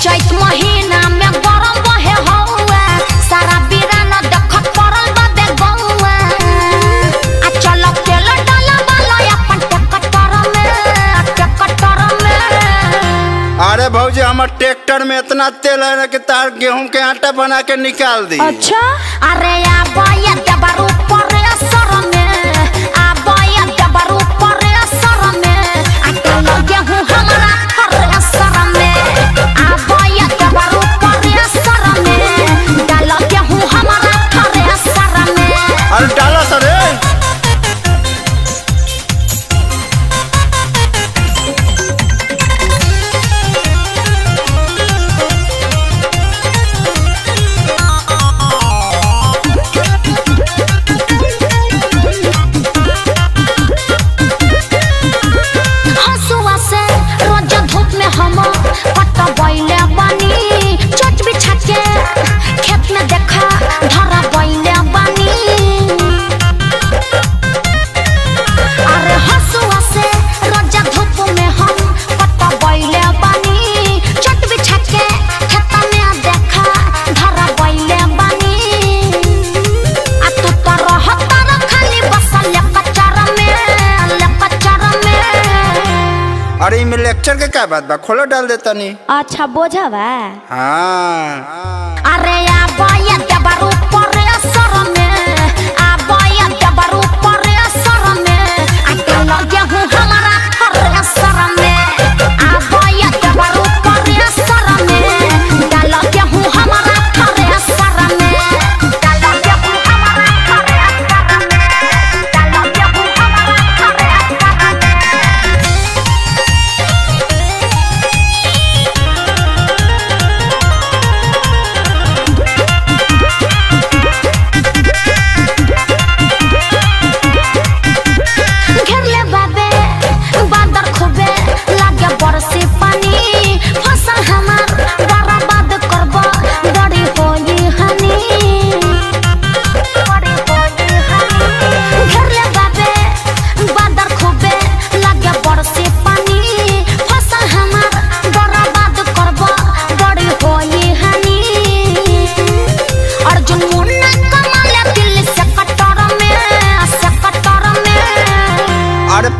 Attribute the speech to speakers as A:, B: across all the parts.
A: चैत महीना में गरम बहे हौआ सारा बिरान देखत परल बदे गौआ आ चल तेल डाला वाला अपन ट्रैक्टर में
B: अरे भौजी हमार ट्रैक्टर में इतना तेल है कि तार गेहूं के आटा बना के निकाल दी।
A: अच्छा अरे आबाया दबरू पर असर में आबाया दबरू पर असर में आटा गेहूं हमारा हर असर में आबाया दबरू पर असर में डाल गेहूं हमारा हर असर में।
B: अरे डाला सर अरे में लेक्चर के क्या बात बा खोलो डाल देता नहीं।
A: अच्छा बोझा बा
B: हाँ
A: अरे आबाया दबरू पर असर में आबाया दबरू पर असर में आटा गेहूं हमारा हर असर में आबाया दबरू पर असर में डाल गेहूं हमारा हर असर में डाल गेहूं हमारा हर असर में डाल गेहूं हमारा हर असर में।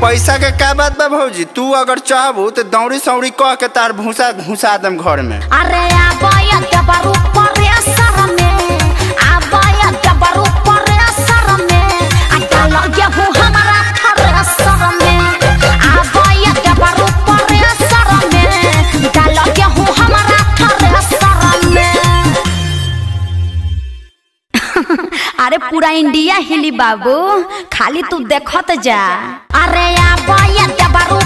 B: पैसा के क्या बात बा भौजी तू अगर चाहबू तो दौड़ी सौड़ी कह के तार भूसा घुसा दम घर में।
A: अरे आबाया दबरू पर असर में आबाया दबरू पर असर में डाल गेहूं हमारा हर असर में आबाया दबरू पर असर में डाल गेहूं हमारा हर असर में। अरे पूरा इंडिया हिली बाबू खाली तू देखत जा। अरे आबाया दबरू